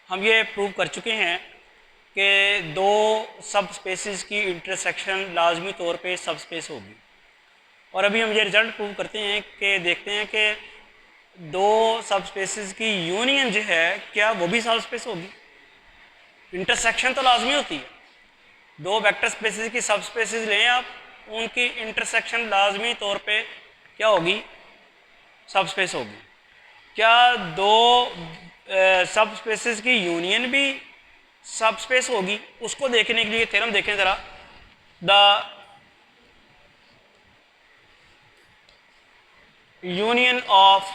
हम ये प्रूव कर चुके हैं कि दो सब स्पेसिस की इंटरसेक्शन लाजमी तौर पे सब स्पेस होगी। और अभी हम ये रिज़ल्ट प्रूव करते हैं कि देखते हैं कि दो सब स्पेसिस की यूनियन जो है क्या वो भी सब स्पेस होगी। इंटरसेक्शन तो लाजमी होती है, दो वेक्टर स्पेसिस की सब स्पेसिस लें आप, उनकी इंटरसेक्शन लाजमी तौर पे क्या होगी, सब स्पेस होगी। क्या दो सब स्पेसिस की यूनियन भी सब स्पेस होगी, उसको देखने के लिए थ्योरम देखें ज़रा। The union of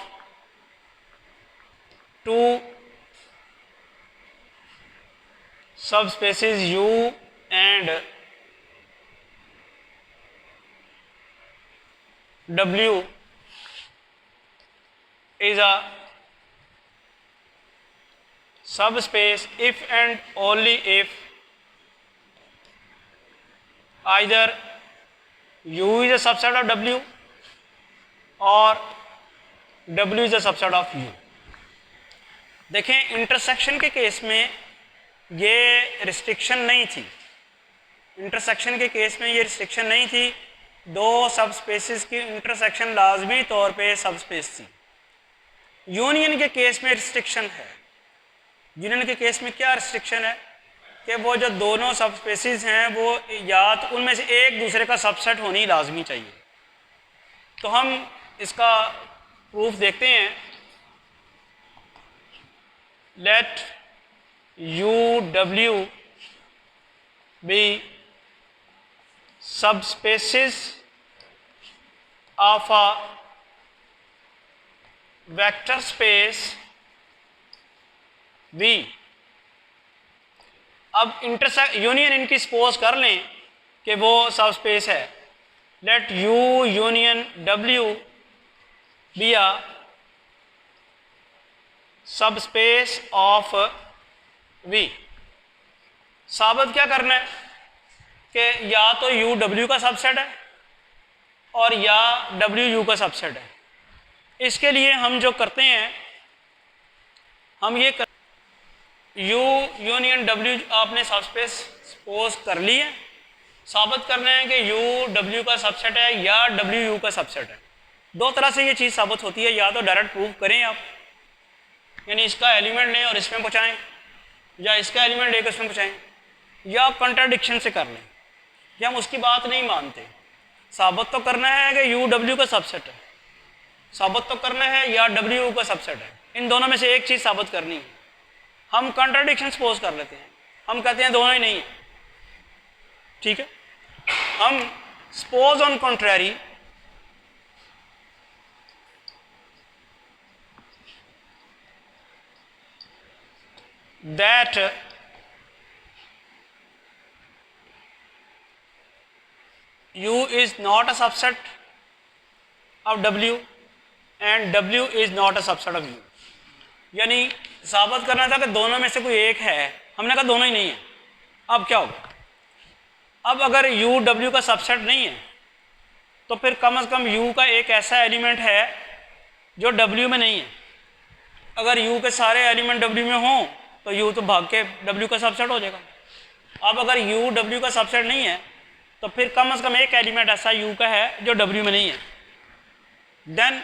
two subspaces U and W is a subspace if and only if either U is a subset of W और W is a subset of U। देखें intersection के case में ये restriction नहीं थी, intersection के case में ये रिस्ट्रिक्शन नहीं थी, दो सब स्पेसिस की इंटरसेक्शन लाजमी तौर पे सब स्पेस थी। यूनियन के केस में रिस्ट्रिक्शन है। यूनियन के केस में क्या रिस्ट्रिक्शन है कि वो जो दोनों सब स्पेसिस हैं वो या तो उनमें से एक दूसरे का सबसेट होनी लाजमी चाहिए। तो हम इसका प्रूफ देखते हैं। Let UW be subspaces of a vector space V। अब यूनियन इनकी सपोज कर लें कि वो सब स्पेस है। Let U union W be a subspace of V। साबित क्या करना है कि या तो U W का सबसेट है और या W U का सबसेट है। इसके लिए हम जो करते हैं, हम ये U यूनियन W आपने सबस्पेस सपोज कर ली है। साबित करना है कि U W का सबसेट है या W U का सबसेट है। दो तरह से ये चीज़ साबित होती है, या तो डायरेक्ट प्रूव करें आप, यानी इसका एलिमेंट लें और इसमें पहुँचाएँ, या इसका एलिमेंट लेकर इसमें पहुँचाएँ, या कंट्राडिक्शन से कर लें, या हम उसकी बात नहीं मानते। साबित तो करना है कि U W का सबसेट है, साबित तो करना है या W U का सबसेट है, इन दोनों में से एक चीज़ साबित करनी है। हम कंट्राडिक्शन सपोज कर लेते हैं, हम कहते हैं दोनों ही नहीं है, ठीक है। हम suppose on contrary that U is not a subset of W and W is not a subset of U। यानी साबित करना था कि दोनों में से कोई एक है, हमने कहा दोनों ही नहीं है। अब क्या होगा, अब अगर U W का सबसेट नहीं है तो फिर कम से कम U का एक ऐसा एलिमेंट है जो W में नहीं है। अगर U के सारे एलिमेंट W में हों तो U तो भाग के W का सबसेट हो जाएगा। अब अगर U W का सबसेट नहीं है तो फिर कम से कम एक एलिमेंट ऐसा U का है जो W में नहीं है। देन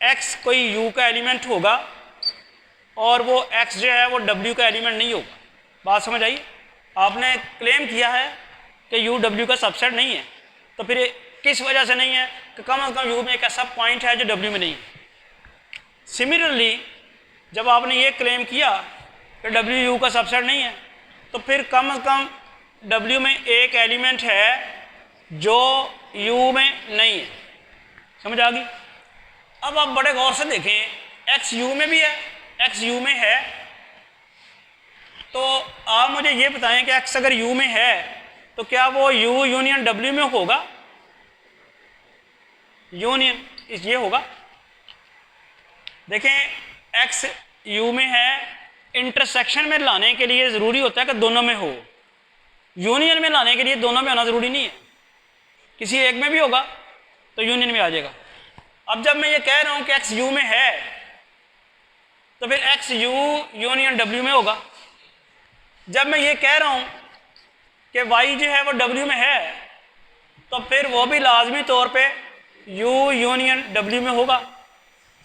X कोई U का एलिमेंट होगा और वो X जो है वो W का एलिमेंट नहीं होगा। बात समझ आई? आपने क्लेम किया है कि U W का सबसेट नहीं है, तो फिर किस वजह से नहीं है कि कम से कम U में एक ऐसा पॉइंट है जो W में नहीं है। सिमिलरली जब आपने ये क्लेम किया कि W U का सबसेट नहीं है, तो फिर कम से कम W में एक एलिमेंट है जो U में नहीं है। समझ आ गई? अब आप बड़े गौर से देखें, X U में भी है, X U में है, तो आप मुझे ये बताएं कि X अगर U में है तो क्या वो U यूनियन W में होगा? यूनियन ये होगा। देखें X U में है, इंटरसेक्शन में लाने के लिए ज़रूरी होता है कि दोनों में हो। यूनियन में लाने के लिए दोनों में होना ज़रूरी नहीं है, किसी एक में भी होगा तो यूनियन में आ जाएगा। अब जब मैं ये कह रहा हूँ कि X U में है तो फिर एक्स यू यूनियन डब्ल्यू में होगा। जब मैं ये कह रहा हूँ कि वाई जो है वो डब्ल्यू में है तो फिर वो भी लाजमी तौर पे यू यूनियन डब्ल्यू में होगा।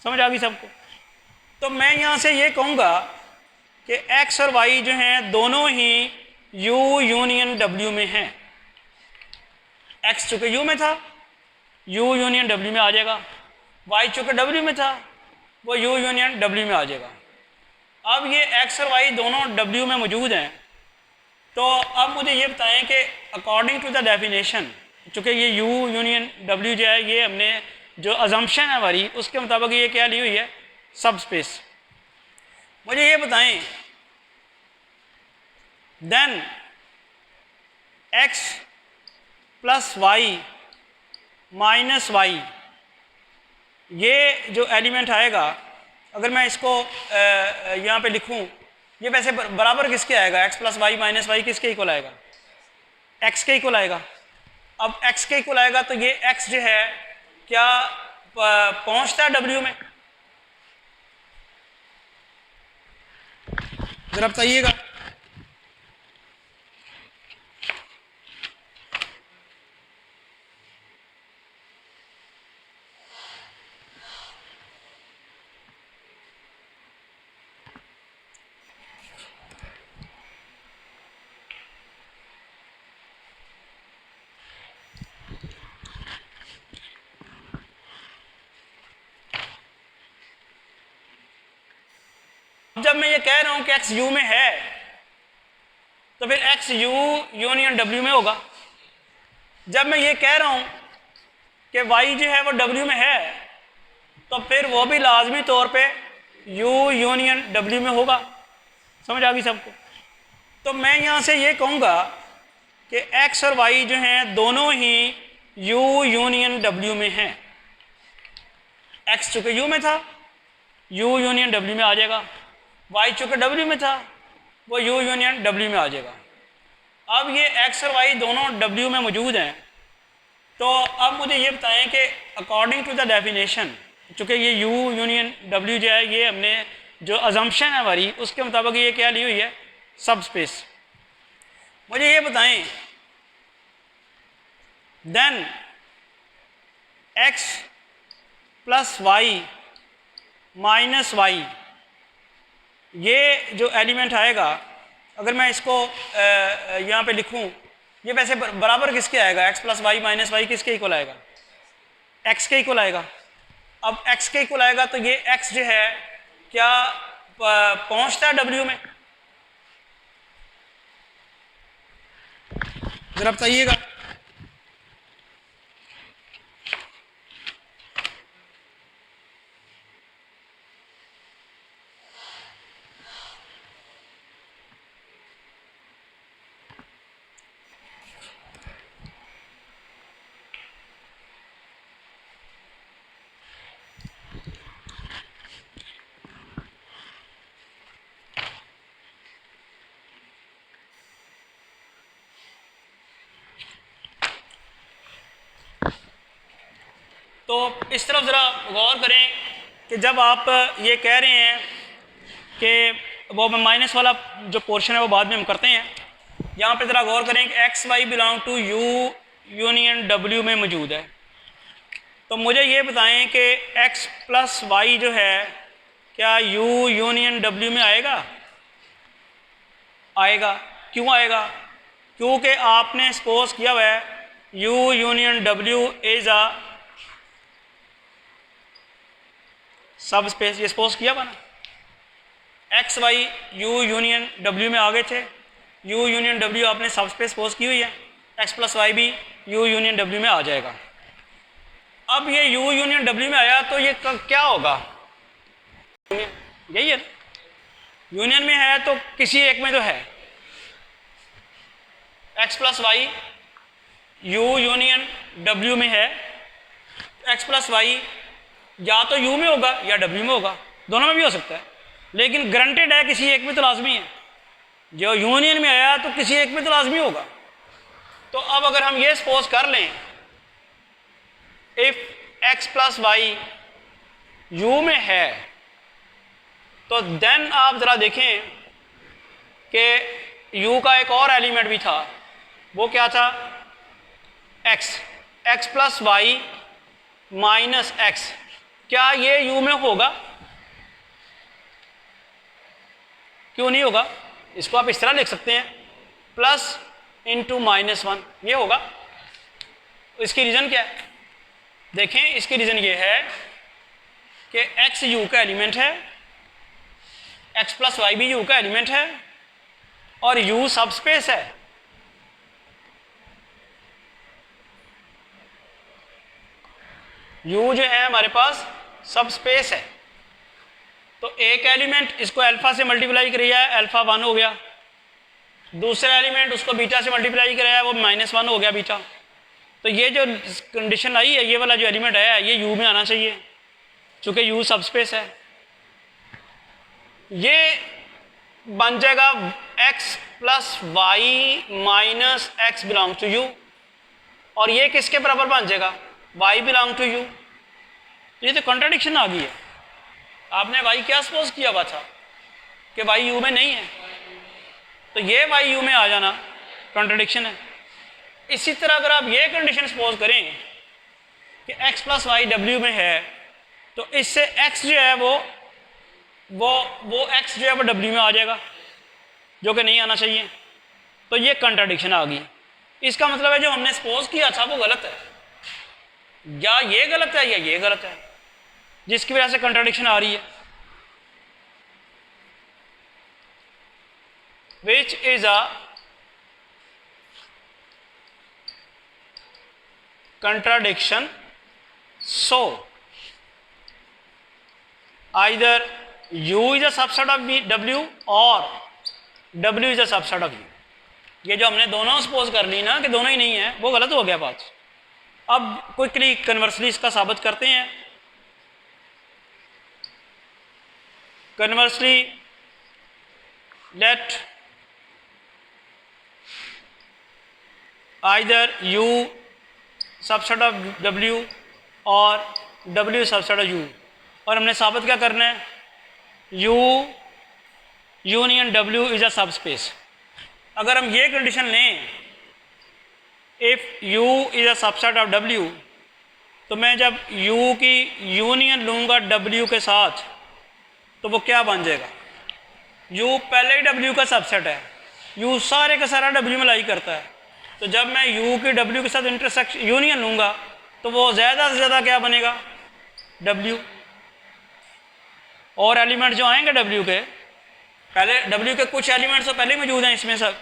समझ आ गई सबको? तो मैं यहाँ से ये कहूँगा कि एक्स और वाई जो हैं दोनों ही यू यूनियन डब्ल्यू में हैं। एक्स चूँकि यू में था यू यूनियन डब्ल्यू में आ जाएगा, वाई चूँकि डब्ल्यू में था वो यू यूनियन डब्ल्यू में आ जाएगा। अब ये एक्स और वाई दोनों डब्ल्यू में मौजूद हैं, तो अब मुझे ये बताएं कि अकॉर्डिंग टू द डेफिनेशन, चूँकि ये यू यूनियन डब्ल्यू जो है ये हमने जो अजम्पशन है हमारी उसके मुताबिक ये क्या ली हुई है, सब स्पेस। मुझे ये बताएं then X plus Y minus Y, ये जो एलिमेंट आएगा अगर मैं इसको यहाँ पे लिखूँ, ये वैसे बराबर किसके आएगा, X plus Y minus Y किसके इक्वल आएगा, एक्स के इक्वल आएगा। अब एक्स के इक्वल आएगा तो ये एक्स जो है क्या पहुँचता है डब्ल्यू में, जरा बताइएगा। जब मैं ये कह रहा हूं कि एक्स यू में है तो फिर एक्स यू यूनियन डब्ल्यू में होगा। जब मैं ये कह रहा हूं कि वाई जो है वो डब्ल्यू में है तो फिर वो भी लाजमी तौर पे यू यूनियन डब्ल्यू में होगा। समझ आ गई सबको? तो मैं यहाँ से ये कहूँगा कि एक्स और वाई जो हैं दोनों ही यू यूनियन डब्ल्यू में हैं। एक्स चूँकि यू में था यू यूनियन डब्ल्यू में आ जाएगा, वाई चूँकि डब्ल्यू में था वो यू यूनियन डब्ल्यू में आ जाएगा। अब ये एक्स और वाई दोनों डब्ल्यू में मौजूद हैं, तो अब मुझे ये बताएं कि अकॉर्डिंग टू द डेफिनेशन, चूँकि ये यू यूनियन डब्ल्यू जो है ये हमने जो अजम्पशन है हमारी उसके मुताबिक ये क्या ली हुई है, सब स्पेस। मुझे ये बताएं then X plus Y minus Y, ये जो एलिमेंट आएगा अगर मैं इसको यहाँ पे लिखूँ, ये वैसे बराबर किसके आएगा, X plus Y minus Y किसके इक्वल आएगा, एक्स के इक्वल आएगा। अब एक्स के इक्वल आएगा तो ये एक्स जो है क्या पहुँचता है डब्ल्यू में, जरा बताइएगा। तो इस तरफ ज़रा गौर करें कि जब आप ये कह रहे हैं कि वो माइनस वाला जो पोर्शन है वो बाद में हम करते हैं, यहाँ पे ज़रा गौर करें कि X Y belong to U union W में मौजूद है। तो मुझे ये बताएं कि एक्स प्लस वाई जो है क्या यू यूनियन डब्ल्यू में आएगा, आएगा। क्यों आएगा? क्योंकि आपने सपोज किया हुआ है you union W is a सब स्पेस, ये सपोज किया हुआ ना, x why you union W में आ गए थे, यू यूनियन डब्ल्यू आपने सब स्पेस सपोज की हुई है, एक्स प्लस वाई भी यू यूनियन डब्ल्यू में आ जाएगा। अब ये यू यूनियन डब्ल्यू में आया तो ये क्या होगा, यही है यूनियन में है तो किसी एक में तो है, x plus why you union W में है, एक्स प्लस वाई या तो यू में होगा या डब्ल्यू में होगा, दोनों में भी हो सकता है, लेकिन ग्रंटेड है किसी एक में तो लाजमी है। जो यूनियन में आया तो किसी एक में तो लाजमी होगा। तो अब अगर हम ये सपोज कर लें if x plus why you में है तो देन आप ज़रा देखें कि u का एक और एलिमेंट भी था, वो क्या था, x plus Y minus X. क्या ये u में होगा? क्यों नहीं होगा? इसको आप इस तरह लिख सकते हैं, प्लस इंटू माइनस वन, ये होगा। इसकी रीज़न क्या है? देखें, इसकी रीज़न ये है कि x u का एलिमेंट है, x प्लस वाई भी u का एलिमेंट है, और u सब स्पेस है। u जो है हमारे पास सब स्पेस है। तो एक एलिमेंट इसको अल्फा से मल्टीप्लाई किया है, अल्फा 1 हो गया। दूसरा एलिमेंट उसको बीटा से मल्टीप्लाई कराया है, वो -1 हो गया बीटा। तो ये जो कंडीशन आई है, ये वाला जो एलिमेंट है ये u में आना चाहिए, चूँकि u सब स्पेस है। ये बन जाएगा x plus Y minus X belong to u, और ये किसके बराबर बन जाएगा, y बिलोंग टू u। ये तो कॉन्ट्राडिक्शन आ गई है। आपने y क्या सपोज किया हुआ था कि y u में नहीं है, तो ये y u में आ जाना कॉन्ट्राडिक्शन है। इसी तरह अगर आप ये कंडीशन सपोज करें कि x प्लस वाई w में है, तो इससे x जो है वो x जो है वो w में आ जाएगा, जो कि नहीं आना चाहिए। तो ये कंट्राडिक्शन आ गई। इसका मतलब है जो हमने सपोज किया था वो गलत है, या ये गलत है या ये गलत है, जिसकी वजह से कंट्राडिक्शन आ रही है। Which is a contradiction, so either u is a subset of w or w is a subset of u। ये जो हमने दोनों सपोज कर ली ना कि दोनों ही नहीं है, वो गलत हो गया बात। अब क्विकली कन्वर्सली इसका साबित करते हैं। Conversely let either u subset of w और w सबसेट ऑफ u, और हमने साबित क्या करना है, u union w is a subspace. अगर हम ये कंडीशन लें, if u is a subset of w, तो मैं जब u की यूनियन लूँगा w के साथ, तो वो क्या बन जाएगा, u पहले ही w का सबसेट है, u सारे का सारा w में लाई करता है। तो जब मैं u की w के साथ इंटरसेक्शन यूनियन लूँगा, तो वो ज़्यादा से ज़्यादा क्या बनेगा, w। और एलिमेंट जो आएंगे w के, पहले w के कुछ एलिमेंट्स तो पहले ही मौजूद हैं इसमें, सब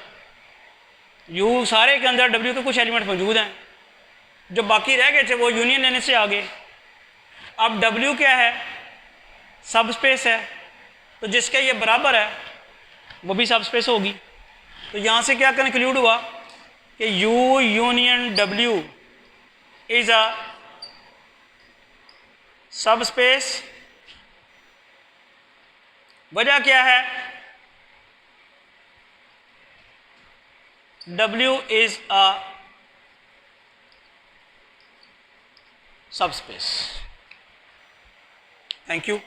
u सारे के अंदर w के कुछ एलिमेंट मौजूद हैं, जो बाकी रह गए थे वो यूनियन लेने से आ गए। अब w क्या है, सब स्पेस है, तो जिसके ये बराबर है वो भी सब स्पेस होगी। तो यहाँ से क्या कंक्लूड हुआ कि u union w is a सब स्पेस। वजह क्या है, w इज अ सब स्पेस। Thank you.